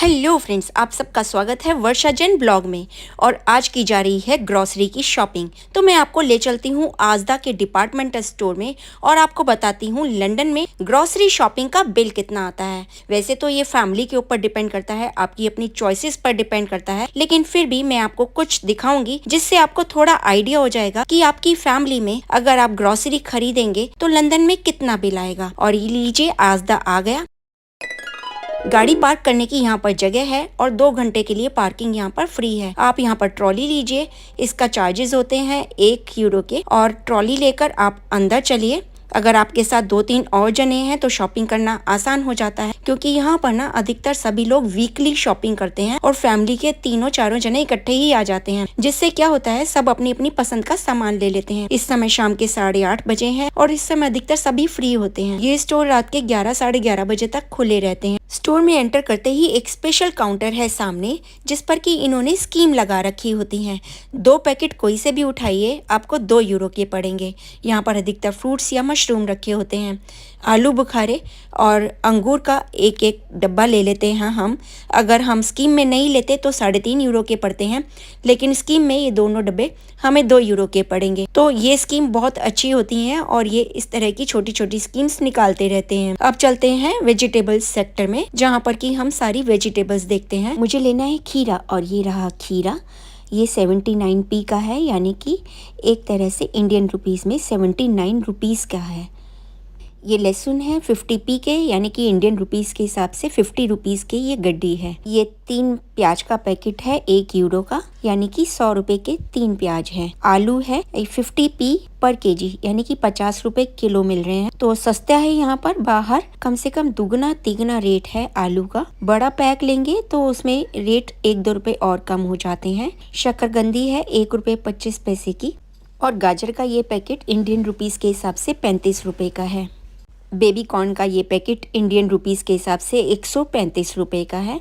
Hello friends, आप सबका स्वागत है वर्षा जैन ब्लॉग में। और आज की जा रही है ग्रॉसरी की शॉपिंग। तो मैं आपको ले चलती हूँ आजदा के डिपार्टमेंटल स्टोर में और आपको बताती हूँ लंदन में ग्रॉसरी शॉपिंग का बिल कितना आता है। वैसे तो ये फैमिली के ऊपर डिपेंड करता है, आपकी अपनी चॉइसेस पर डिपेंड करता है, लेकिन फिर भी मैं आपको कुछ दिखाऊंगी जिससे आपको थोड़ा आइडिया हो जाएगा कि आपकी फैमिली में अगर आप ग्रॉसरी खरीदेंगे तो लंदन में कितना बिल आएगा। और ये लीजिए, आजदा आ गया। गाड़ी पार्क करने की यहाँ पर जगह है और 2 घंटे के लिए पार्किंग यहाँ पर फ्री है। आप यहाँ पर ट्रॉली लीजिए, इसका चार्जेस होते हैं 1 यूरो के, और ट्रॉली लेकर आप अंदर चलिए। अगर आपके साथ 2-3 और जने हैं तो शॉपिंग करना आसान हो जाता है, क्योंकि यहाँ पर ना अधिकतर सभी लोग वीकली शॉपिंग करते हैं और फैमिली के 3-4 जने इकट्ठे ही आ जाते हैं, जिससे क्या होता है सब अपनी अपनी पसंद का सामान ले लेते हैं। इस समय शाम के 8:30 बजे हैं और इस समय अधिकतर सभी फ्री होते हैं। ये स्टोर रात के 11-11:30 बजे तक खुले रहते हैं। स्टोर में एंटर करते ही एक स्पेशल काउंटर है सामने, जिस पर कि इन्होंने स्कीम लगा रखी होती है। 2 पैकेट कोई से भी उठाइए, आपको 2 यूरो के पड़ेंगे। यहाँ पर अधिकतर फ्रूट्स या मशरूम रखे होते हैं। आलू बुखारे और अंगूर का एक डब्बा ले लेते हैं हम। अगर हम स्कीम में नहीं लेते तो 3.5 यूरो के पड़ते हैं, लेकिन स्कीम में ये दोनों डब्बे हमें 2 यूरो के पड़ेंगे। तो ये स्कीम बहुत अच्छी होती है और ये इस तरह की छोटी छोटी स्कीम्स निकालते रहते हैं। अब चलते हैं वेजिटेबल्स सेक्टर में, जहाँ पर कि हम सारी वेजिटेबल्स देखते हैं। मुझे लेना है खीरा, और ये रहा खीरा। ये 79p का है, यानी कि एक तरह से इंडियन रुपीस में 79 रुपीस का है। ये लहसुन है 50p के, यानी कि इंडियन रुपीस के हिसाब से 50 रुपीस के ये गड्डी है। ये 3 प्याज का पैकेट है 1 यूरो का, यानी कि 100 रुपए के 3 प्याज हैं। आलू है 50p पर केजी, यानी कि 50 रुपए किलो मिल रहे हैं। तो सस्ता है यहाँ पर। बाहर कम से कम दुगना तिगना रेट है आलू का। बड़ा पैक लेंगे तो उसमें रेट 1-2 रुपए और कम हो जाते हैं। शकरकंदी है 1 रुपए 25 पैसे की, और गाजर का ये पैकेट इंडियन रुपीस के हिसाब से 35 रुपए का है। बेबी कॉर्न का ये पैकेट इंडियन रुपीस के हिसाब से 135 रुपए का है।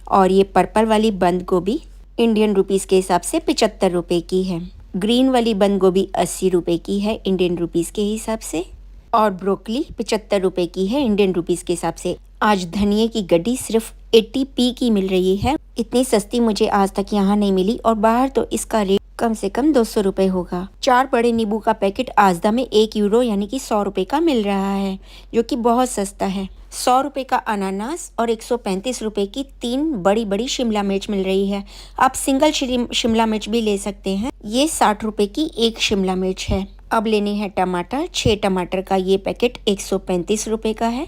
और ये पर्पल वाली बंद गोभी इंडियन रुपीस के हिसाब से 75 रुपए की है। ग्रीन वाली बंद गोभी 80 रुपए की है इंडियन रुपीस के हिसाब से, और ब्रोकली 75 रुपए की है इंडियन रुपीस के हिसाब से। आज धनिये की गड्डी सिर्फ 80p की मिल रही है। इतनी सस्ती मुझे आज तक यहाँ नहीं मिली, और बाहर तो इसका रेट कम से कम 200 रुपए होगा। 4 बड़े नींबू का पैकेट आजदा में 1 यूरो यानी कि 100 रुपए का मिल रहा है, जो कि बहुत सस्ता है। 100 रुपए का अनानास और 135 रुपए की 3 बड़ी बड़ी शिमला मिर्च मिल रही है। आप सिंगल शिमला मिर्च भी ले सकते हैं। ये 60 रुपए की 1 शिमला मिर्च है। अब लेने हैं टमाटर। 6 टमाटर का ये पैकेट 135 रुपए का है।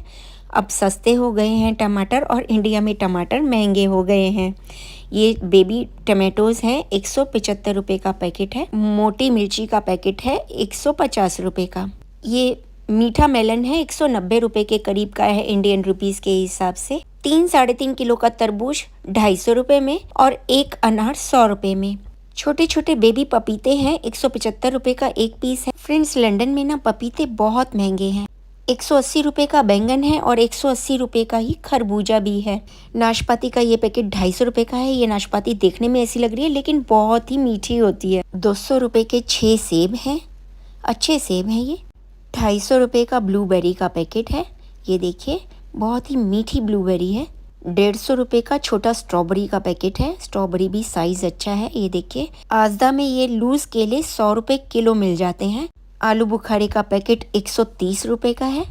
अब सस्ते हो गए हैं टमाटर, और इंडिया में टमाटर महंगे हो गए हैं। ये बेबी टमाटोज हैं 175 रुपए का पैकेट है। मोटी मिर्ची का पैकेट है 150 रुपए का। ये मीठा मेलन है 190 रुपए के करीब का है इंडियन रुपीस के हिसाब से। 3-3.5 किलो का तरबूज 250 रुपए में, और 1 अनार 100 रुपए में। छोटे छोटे बेबी पपीते हैं 175 रुपए का 1 पीस है। फ्रेंड्स, लंदन में ना पपीते बहुत महंगे हैं। 180 रुपए का बैंगन है और 180 रुपए का ही खरबूजा भी है। नाशपाती का ये पैकेट 250 रुपए का है। ये नाशपाती देखने में ऐसी लग रही है, लेकिन बहुत ही मीठी होती है। 200 रुपए के 6 सेब हैं, अच्छे सेब हैं ये। 250 रुपए का ब्लूबेरी का पैकेट है। ये देखिए, बहुत ही मीठी ब्लूबेरी है। 150 रुपए का छोटा स्ट्रॉबेरी का पैकेट है। स्ट्रॉबेरी भी साइज अच्छा है। ये देखिए, आजदा में ये लूज केले 100 रुपए किलो मिल जाते हैं। आलू बुखारे का पैकेट 130 रुपए का है।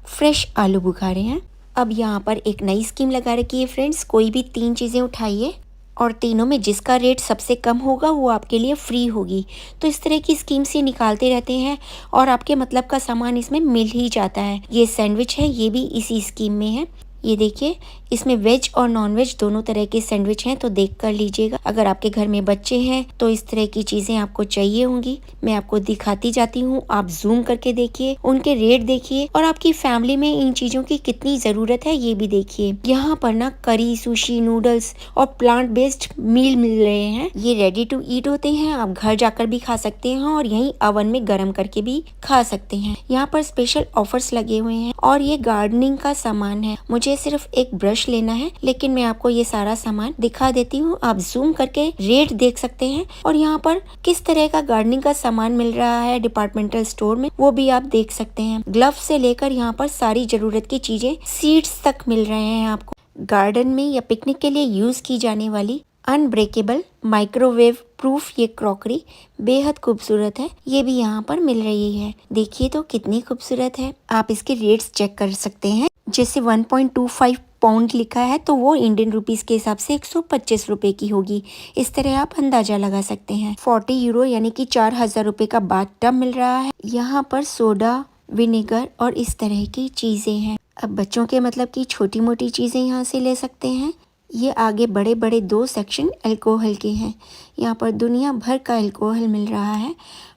फ्रेश आलू बुखारे हैं। अब यहाँ पर एक नई स्कीम लगा रखी है फ्रेंड्स। कोई भी 3 चीज़ें उठाइए और तीनों में जिसका रेट सबसे कम होगा वो आपके लिए फ्री होगी। तो इस तरह की स्कीम से निकालते रहते हैं और आपके मतलब का सामान इसमें मिल ही जाता है। ये सैंडविच है, ये भी इसी स्कीम में है। ये देखिए, इसमें वेज और नॉन वेज दोनों तरह के सैंडविच हैं, तो देख कर लीजिएगा। अगर आपके घर में बच्चे हैं तो इस तरह की चीजें आपको चाहिए होंगी। मैं आपको दिखाती जाती हूँ, आप जूम करके देखिए, उनके रेट देखिए, और आपकी फैमिली में इन चीजों की कितनी जरूरत है ये भी देखिए। यहाँ पर ना करी, सुशी, नूडल्स और प्लांट बेस्ड मील मिल रहे हैं। ये रेडी टू ईट होते हैं, आप घर जाकर भी खा सकते हैं और यहीं ओवन में गर्म करके भी खा सकते हैं। यहाँ पर स्पेशल ऑफर्स लगे हुए हैं, और ये गार्डनिंग का सामान है। मुझे सिर्फ एक ब्रश लेना है, लेकिन मैं आपको ये सारा सामान दिखा देती हूँ। आप जूम करके रेट देख सकते हैं, और यहाँ पर किस तरह का गार्डनिंग का सामान मिल रहा है डिपार्टमेंटल स्टोर में वो भी आप देख सकते हैं। ग्लव से लेकर यहाँ पर सारी जरूरत की चीजें, सीड्स तक मिल रहे हैं आपको। गार्डन में या पिकनिक के लिए यूज की जाने वाली अनब्रेकेबल माइक्रोवेव प्रूफ ये क्रॉकरी बेहद खूबसूरत है। ये भी यहाँ पर मिल रही है। देखिए तो कितनी खूबसूरत है। आप इसके रेट्स चेक कर सकते हैं। जैसे 1.25 पाउंड लिखा है तो वो इंडियन रुपीस के हिसाब से 125 रुपए की होगी। इस तरह आप अंदाजा लगा सकते हैं। 40 यूरो यानी कि 4000 रुपए का बाथ टब मिल रहा है। यहाँ पर सोडा, विनेगर और इस तरह की चीजें हैं। अब बच्चों के मतलब की छोटी मोटी चीजें यहाँ से ले सकते हैं। ये आगे बड़े बड़े 2 सेक्शन अल्कोहल के हैं। यहाँ पर दुनिया भर का अल्कोहल मिल रहा है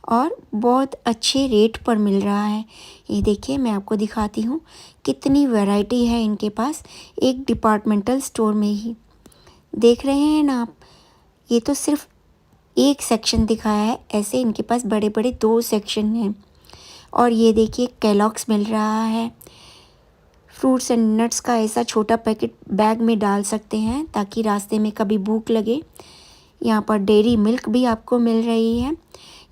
और बहुत अच्छे रेट पर मिल रहा है। ये देखिए मैं आपको दिखाती हूँ कितनी वैरायटी है इनके पास एक डिपार्टमेंटल स्टोर में ही। देख रहे हैं ना आप, ये तो सिर्फ एक सेक्शन दिखाया है, ऐसे इनके पास बड़े बड़े 2 सेक्शन हैं। और ये देखिए केलॉग्स मिल रहा है। फ्रूट्स एंड नट्स का ऐसा छोटा पैकेट बैग में डाल सकते हैं ताकि रास्ते में कभी भूख लगे। यहाँ पर डेयरी मिल्क भी आपको मिल रही है।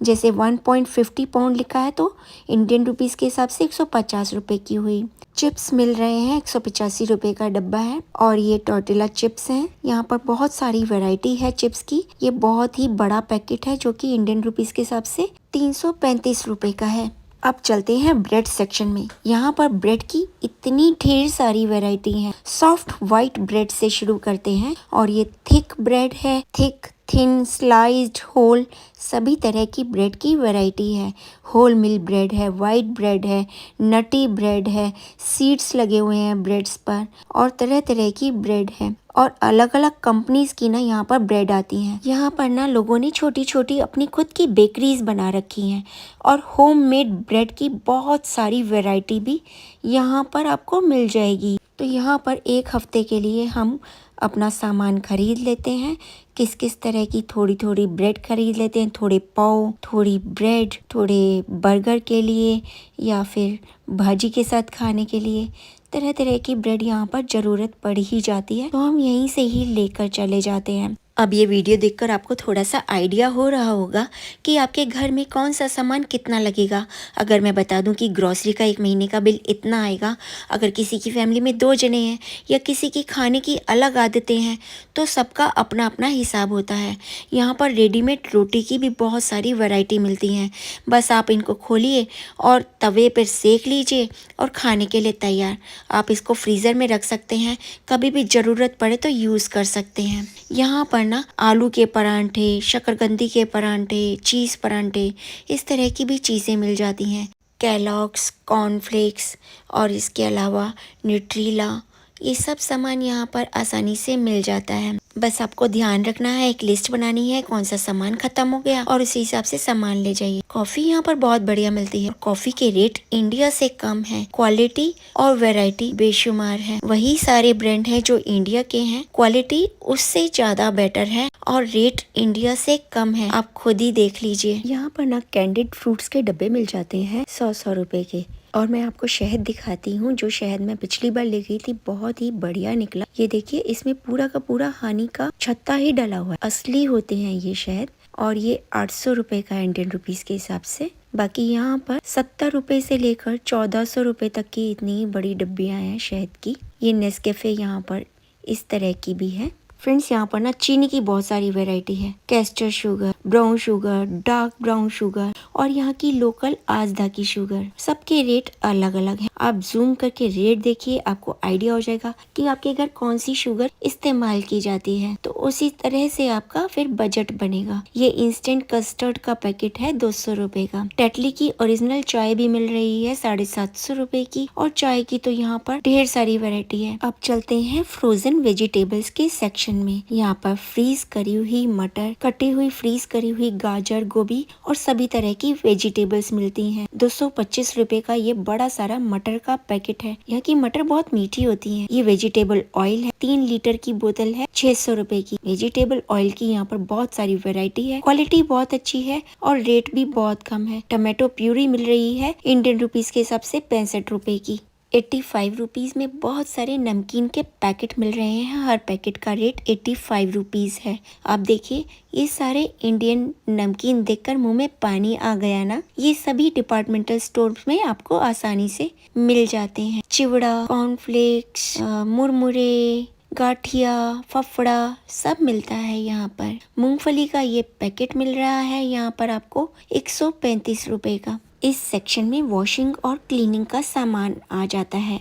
जैसे 1.50 पाउंड लिखा है तो इंडियन रुपीस के हिसाब से 150 रुपए की हुई। चिप्स मिल रहे हैं, 185 रुपए का डब्बा है। और ये टॉर्टिला चिप्स हैं। यहाँ पर बहुत सारी वैरायटी है चिप्स की। ये बहुत ही बड़ा पैकेट है जो कि इंडियन रुपीस के हिसाब से 335 रुपए का है। अब चलते हैं ब्रेड सेक्शन में। यहाँ पर ब्रेड की इतनी ढेर सारी वैरायटी है। सॉफ्ट व्हाइट ब्रेड से शुरू करते हैं और ये थिक ब्रेड है, थिक, थिन, स्लाइस्ड, होल, सभी तरह की ब्रेड की वैरायटी है। होल मिल ब्रेड है, वाइट ब्रेड है, नटी ब्रेड है, सीड्स लगे हुए हैं ब्रेड्स पर और तरह तरह की ब्रेड है। और अलग अलग कंपनीज की ना यहाँ पर ब्रेड आती हैं। यहाँ पर ना लोगों ने छोटी छोटी अपनी खुद की बेकरीज बना रखी हैं और होममेड ब्रेड की बहुत सारी वैरायटी भी यहाँ पर आपको मिल जाएगी। तो यहाँ पर एक हफ्ते के लिए हम अपना सामान खरीद लेते हैं। किस किस तरह की थोड़ी थोड़ी ब्रेड खरीद लेते हैं, थोड़े पाव, थोड़ी ब्रेड, थोड़े बर्गर के लिए या फिर भाजी के साथ खाने के लिए। तरह तरह की ब्रेड यहाँ पर ज़रूरत पड़ ही जाती है तो हम यहीं से ही लेकर चले जाते हैं। अब ये वीडियो देखकर आपको थोड़ा सा आइडिया हो रहा होगा कि आपके घर में कौन सा सामान कितना लगेगा। अगर मैं बता दूं कि ग्रॉसरी का 1 महीने का बिल इतना आएगा, अगर किसी की फैमिली में 2 जने हैं या किसी की खाने की अलग आदतें हैं तो सबका अपना अपना हिसाब होता है। यहाँ पर रेडीमेड रोटी की भी बहुत सारी वैरायटी मिलती हैं। बस आप इनको खोलिए और तवे पर सेक लीजिए और खाने के लिए तैयार। आप इसको फ्रीज़र में रख सकते हैं, कभी भी ज़रूरत पड़े तो यूज़ कर सकते हैं। यहाँ पर ना आलू के परांठे, शकरकंदी के परांठे, चीज़ परांठे, इस तरह की भी चीज़ें मिल जाती हैं। केलॉग्स, कॉर्नफ्लेक्स और इसके अलावा न्यूट्रीला, ये सब सामान यहाँ पर आसानी से मिल जाता है। बस आपको ध्यान रखना है, एक लिस्ट बनानी है कौन सा सामान खत्म हो गया और उसी हिसाब से सामान ले जाइए। कॉफी यहाँ पर बहुत बढ़िया मिलती है। कॉफी के रेट इंडिया से कम है, क्वालिटी और वैरायटी बेशुमार है। वही सारे ब्रांड हैं जो इंडिया के हैं, क्वालिटी उससे ज्यादा बेटर है और रेट इंडिया से कम है। आप खुद ही देख लीजिए। यहाँ पर ना कैंडिड फ्रूट्स के डब्बे मिल जाते हैं 100 रुपए के। और मैं आपको शहद दिखाती हूँ। जो शहद मैं पिछली बार ले गई थी बहुत ही बढ़िया निकला। ये देखिए इसमें पूरा का पूरा हनी का छत्ता ही डला हुआ है। असली होते हैं ये शहद और ये 800 रुपए का इंडियन रुपीस के हिसाब से। बाकी यहाँ पर 70 रुपए से लेकर 1400 रुपए तक की इतनी बड़ी डब्बियाँ हैं शहद की। ये नेस्कैफे यहाँ पर इस तरह की भी है। फ्रेंड्स यहाँ पर ना चीनी की बहुत सारी वैरायटी है। Castor sugar, brown sugar, dark brown sugar और यहाँ की लोकल आजदा की शुगर। सबके रेट अलग अलग हैं। आप जूम करके रेट देखिए, आपको आइडिया हो जाएगा कि आपके घर कौन सी शुगर इस्तेमाल की जाती है, तो उसी तरह से आपका फिर बजट बनेगा। ये इंस्टेंट कस्टर्ड का पैकेट है 200 रुपए का। टेटली की ओरिजिनल चाय भी मिल रही है 750 रुपए की और चाय की तो यहाँ पर ढेर सारी वैरायटी है। अब चलते हैं फ्रोजन वेजिटेबल्स के सेक्शन में। यहाँ पर फ्रीज करी हुई मटर, कटी हुई फ्रीज करी हुई गाजर, गोभी और सभी तरह की वेजिटेबल्स मिलती हैं। 225 रुपए का ये बड़ा सारा मटर का पैकेट है। यहाँ की मटर बहुत मीठी होती है। ये वेजिटेबल ऑयल है, 3 लीटर की बोतल है 600 रुपए की। वेजिटेबल ऑयल की यहाँ पर बहुत सारी वैरायटी है, क्वालिटी बहुत अच्छी है और रेट भी बहुत कम है। टमाटो प्यूरी मिल रही है इंडियन रुपीस के हिसाब से 65 रुपए की। 85 रुपीज में बहुत सारे नमकीन के पैकेट मिल रहे हैं। हर पैकेट का रेट 85 रुपीज है। आप देखिए ये सारे इंडियन नमकीन देखकर मुंह में पानी आ गया ना। ये सभी डिपार्टमेंटल स्टोर्स में आपको आसानी से मिल जाते हैं। चिवड़ा, कॉर्नफ्लेक्स, मुरमुरे, गाठिया, फफड़ा सब मिलता है यहाँ पर। मूंगफली का ये पैकेट मिल रहा है यहाँ पर आपको 135 रुपए का। इस सेक्शन में वॉशिंग और क्लीनिंग का सामान आ जाता है।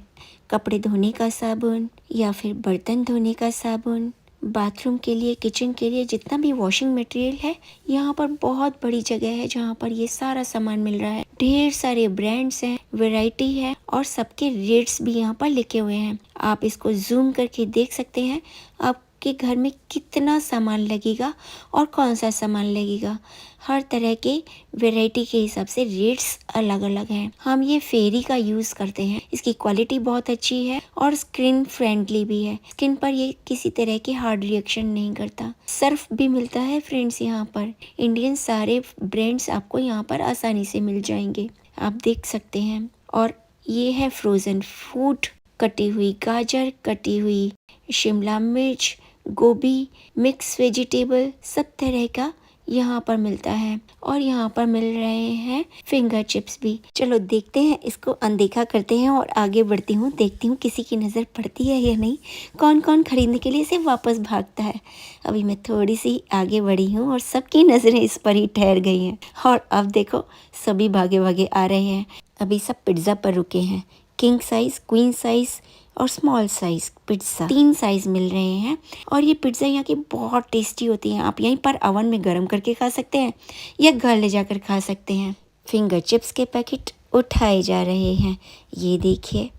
कपड़े धोने का साबुन या फिर बर्तन धोने का साबुन, बाथरूम के लिए, किचन के लिए जितना भी वॉशिंग मटेरियल है, यहाँ पर बहुत बड़ी जगह है जहाँ पर ये सारा सामान मिल रहा है। ढेर सारे ब्रांड्स हैं, वैरायटी है और सबके रेट्स भी यहाँ पर लिखे हुए हैं। आप इसको जूम करके देख सकते हैं आपके घर में कितना सामान लगेगा और कौन सा सामान लगेगा। हर तरह के वैरायटी के हिसाब से रेट्स अलग अलग हैं। हम ये फेरी का यूज करते हैं। इसकी क्वालिटी बहुत अच्छी है और स्किन फ्रेंडली भी है। स्किन पर ये किसी तरह की हार्ड रिएक्शन नहीं करता। सर्फ भी मिलता है फ्रेंड्स यहाँ पर। इंडियन सारे ब्रांड्स आपको यहाँ पर आसानी से मिल जाएंगे, आप देख सकते हैं। और ये है फ्रोजन फूड, कटी हुई गाजर, कटी हुई शिमला मिर्च, गोभी, मिक्स वेजिटेबल, सब तरह का यहाँ पर मिलता है। और यहाँ पर मिल रहे हैं फिंगर चिप्स भी। चलो देखते हैं, इसको अनदेखा करते हैं और आगे बढ़ती हूँ। देखती हूँ किसी की नज़र पड़ती है या नहीं, कौन कौन खरीदने के लिए से वापस भागता है। अभी मैं थोड़ी सी आगे बढ़ी हूँ और सबकी नज़रें इस पर ही ठहर गई हैं। और अब देखो सभी भागे भागे आ रहे हैं। अभी सब पिज्ज़ा पर रुके हैं। किंग साइज, क्वीन साइज और स्मॉल साइज पिज्ज़ा, 3 साइज मिल रहे हैं। और ये पिज्ज़ा यहाँ की बहुत टेस्टी होती हैं। आप यहीं पर ओवन में गर्म करके खा सकते हैं या घर ले जाकर खा सकते हैं। फिंगर चिप्स के पैकेट उठाए जा रहे हैं। ये देखिए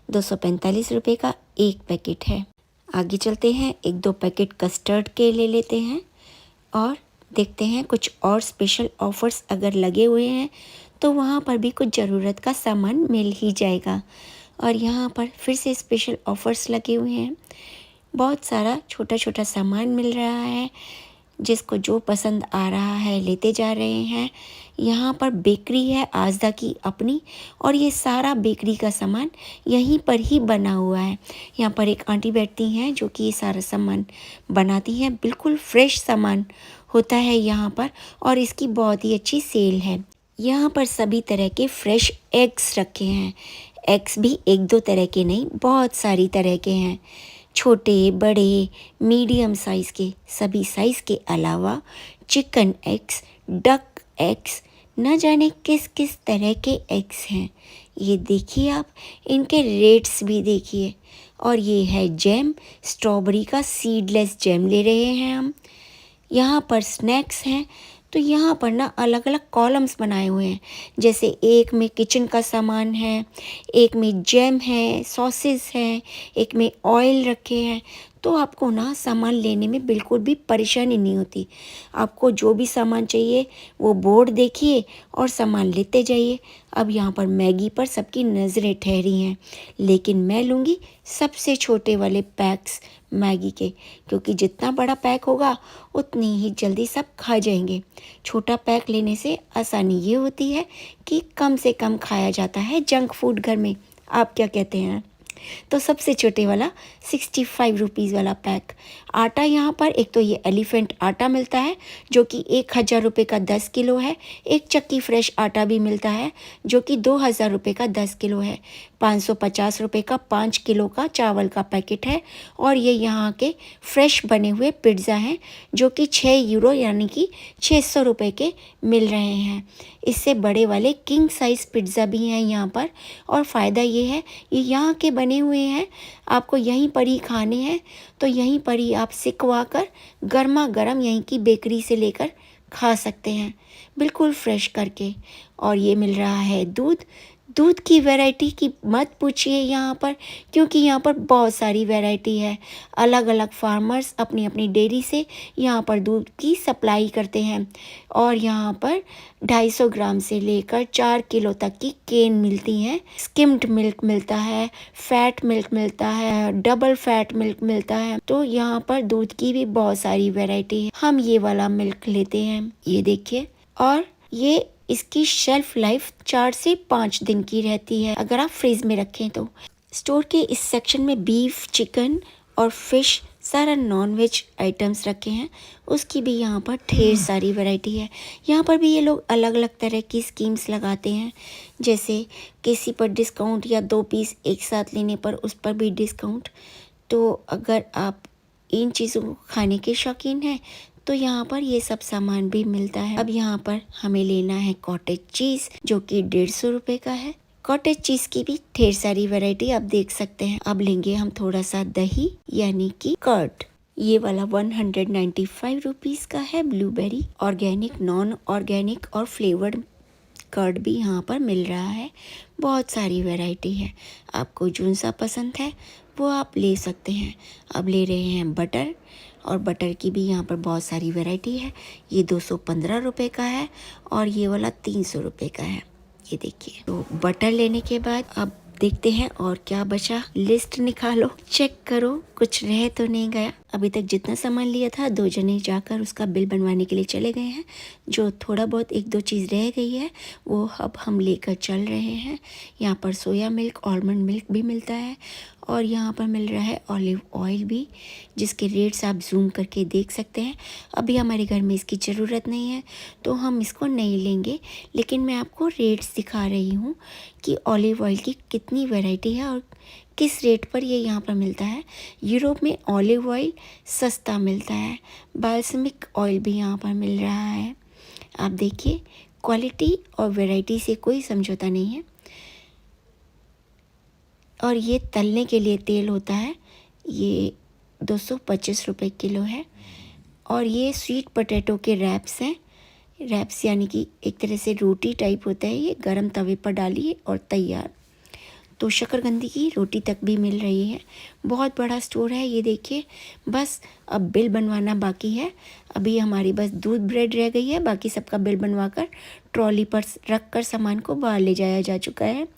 245 रुपये का एक पैकेट है। आगे चलते हैं, 1-2 पैकेट कस्टर्ड के ले लेते हैं और देखते हैं कुछ और स्पेशल ऑफर्स अगर लगे हुए हैं तो वहाँ पर भी कुछ ज़रूरत का सामान मिल ही जाएगा। और यहाँ पर फिर से स्पेशल ऑफर्स लगे हुए हैं। बहुत सारा छोटा छोटा सामान मिल रहा है, जिसको जो पसंद आ रहा है लेते जा रहे हैं। यहाँ पर बेकरी है आज़दा की अपनी, और ये सारा बेकरी का सामान यहीं पर ही बना हुआ है। यहाँ पर एक आंटी बैठती हैं जो कि ये सारा सामान बनाती हैं। बिल्कुल फ्रेश सामान होता है यहाँ पर और इसकी बहुत ही अच्छी सेल है। यहाँ पर सभी तरह के फ्रेश एग्स रखे हैं। एग्स भी 1-2 तरह के नहीं, बहुत सारी तरह के हैं। छोटे, बड़े, मीडियम साइज़ के, सभी साइज़ के अलावा चिकन एग्स, डक एग्स, न जाने किस किस तरह के एग्स हैं। ये देखिए आप, इनके रेट्स भी देखिए। और ये है जैम, स्ट्रॉबेरी का सीडलेस जैम ले रहे हैं हम। यहाँ पर स्नैक्स हैं, तो यहाँ पर ना अलग अलग कॉलम्स बनाए हुए हैं। जैसे एक में किचन का सामान है, एक में जैम है, सॉसेस हैं, एक में ऑयल रखे हैं। तो आपको ना सामान लेने में बिल्कुल भी परेशानी नहीं होती। आपको जो भी सामान चाहिए वो बोर्ड देखिए और सामान लेते जाइए। अब यहाँ पर मैगी पर सबकी नज़रें ठहरी हैं, लेकिन मैं लूँगी सबसे छोटे वाले पैक्स मैगी के, क्योंकि जितना बड़ा पैक होगा उतनी ही जल्दी सब खा जाएंगे। छोटा पैक लेने से आसानी ये होती है कि कम से कम खाया जाता है जंक फूड घर में। आप क्या कहते हैं? तो सबसे छोटे वाला 65 रुपीज़ वाला पैक। आटा यहाँ पर एक तो ये एलिफेंट आटा मिलता है जो कि 1000 रुपये का 10 किलो है। एक चक्की फ्रेश आटा भी मिलता है जो कि 2000 रुपये का 10 किलो है। 550 रुपये का 5 किलो का चावल का पैकेट है। और ये यहाँ के फ्रेश बने हुए पिज़्ज़ा हैं जो कि 6 यूरो यानी कि 600 रुपये के मिल रहे हैं। इससे बड़े वाले किंग साइज़ पिज़्ज़ा भी हैं यहाँ पर। और फ़ायदा ये है, ये यहाँ के बने हुए हैं, आपको यहीं पर ही खाने हैं तो यहीं पर ही आप सिकवा कर गर्मा गर्म यहीं की बेकरी से लेकर खा सकते हैं, बिल्कुल फ्रेश करके। और ये मिल रहा है दूध। दूध की वैरायटी की मत पूछिए यहाँ पर, क्योंकि यहाँ पर बहुत सारी वैरायटी है। अलग अलग फार्मर्स अपनी अपनी डेयरी से यहाँ पर दूध की सप्लाई करते हैं। और यहाँ पर 250 ग्राम से लेकर 4 किलो तक की केन मिलती हैं। स्किम्ड मिल्क मिलता है, फैट मिल्क मिलता है, डबल फैट मिल्क मिलता है। तो यहाँ पर दूध की भी बहुत सारी वैरायटी है। हम ये वाला मिल्क लेते हैं, ये देखिए। और ये इसकी शेल्फ लाइफ 4 से 5 दिन की रहती है अगर आप फ्रीज में रखें तो। स्टोर के इस सेक्शन में बीफ, चिकन और फिश, सारा नॉन वेज आइटम्स रखे हैं। उसकी भी यहाँ पर ढेर सारी वैरायटी है। यहाँ पर भी ये लोग अलग अलग तरह की स्कीम्स लगाते हैं, जैसे किसी पर डिस्काउंट या 2 पीस एक साथ लेने पर उस पर भी डिस्काउंट। तो अगर आप इन चीज़ों को खाने के शौकीन हैं तो यहाँ पर ये सब सामान भी मिलता है। अब यहाँ पर हमें लेना है कॉटेज चीज़, जो कि 150 रुपये का है। कॉटेज चीज़ की भी ढेर सारी वैरायटी आप देख सकते हैं। अब लेंगे हम थोड़ा सा दही यानी कि कर्ड। ये वाला 195 रुपीज़ का है। ब्लूबेरी, ऑर्गेनिक, नॉन ऑर्गेनिक और फ्लेवर्ड कर्ड भी यहाँ पर मिल रहा है। बहुत सारी वैरायटी है, आपको जो सा पसंद है वो आप ले सकते हैं। अब ले रहे हैं बटर, और बटर की भी यहाँ पर बहुत सारी वैरायटी है। ये 215 रुपये का है और ये वाला 300 रुपये का है। ये देखिए। तो बटर लेने के बाद अब देखते हैं और क्या बचा। लिस्ट निकालो, चेक करो कुछ रह तो नहीं गया। अभी तक जितना सामान लिया था 2 जने जाकर उसका बिल बनवाने के लिए चले गए हैं। जो थोड़ा बहुत 1-2 चीज़ रह गई है वो अब हम लेकर चल रहे हैं। यहाँ पर सोया मिल्क, आलमंड मिल्क भी मिलता है और यहाँ पर मिल रहा है ऑलिव ऑयल भी, जिसके रेट्स आप जूम करके देख सकते हैं। अभी हमारे घर में इसकी ज़रूरत नहीं है तो हम इसको नहीं लेंगे, लेकिन मैं आपको रेट्स दिखा रही हूँ कि ऑलिव ऑयल की कितनी वैरायटी है और किस रेट पर ये यहाँ पर मिलता है। यूरोप में ऑलिव ऑयल सस्ता मिलता है। बाल्समिक ऑयल भी यहाँ पर मिल रहा है। आप देखिए, क्वालिटी और वैरायटी से कोई समझौता नहीं है। और ये तलने के लिए तेल होता है, ये 225 रुपये किलो है। और ये स्वीट पोटैटो के रैप्स हैं। रैप्स यानी कि एक तरह से रोटी टाइप होता है। ये गरम तवे पर डालिए और तैयार। तो शकरकंदी की रोटी तक भी मिल रही है। बहुत बड़ा स्टोर है ये देखिए। बस अब बिल बनवाना बाकी है। अभी हमारी बस दूध ब्रेड रह गई है, बाकी सबका बिल बनवाकर ट्रॉली पर रख कर सामान को बाहर ले जाया जा चुका है।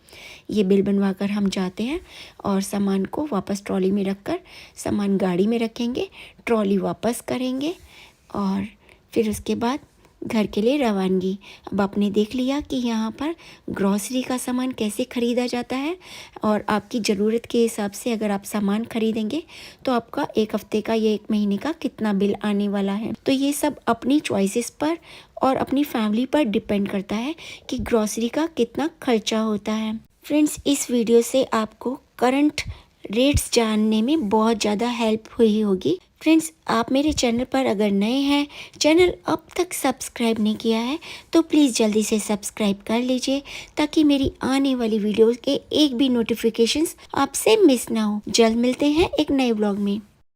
ये बिल बनवाकर हम जाते हैं और सामान को वापस ट्रॉली में रखकर सामान गाड़ी में रखेंगे, ट्रॉली वापस करेंगे और फिर उसके बाद घर के लिए रवानगी। अब आपने देख लिया कि यहाँ पर ग्रॉसरी का सामान कैसे ख़रीदा जाता है और आपकी ज़रूरत के हिसाब से अगर आप सामान ख़रीदेंगे तो आपका 1 हफ्ते का या 1 महीने का कितना बिल आने वाला है। तो ये सब अपनी चॉइसेस पर और अपनी फैमिली पर डिपेंड करता है कि ग्रॉसरी का कितना खर्चा होता है। फ्रेंड्स, इस वीडियो से आपको करंट रेट्स जानने में बहुत ज़्यादा हेल्प हुई होगी। फ्रेंड्स, आप मेरे चैनल पर अगर नए हैं, चैनल अब तक सब्सक्राइब नहीं किया है तो प्लीज़ जल्दी से सब्सक्राइब कर लीजिए ताकि मेरी आने वाली वीडियोस के एक भी नोटिफिकेशंस आपसे मिस ना हो। जल्द मिलते हैं एक नए व्लॉग में।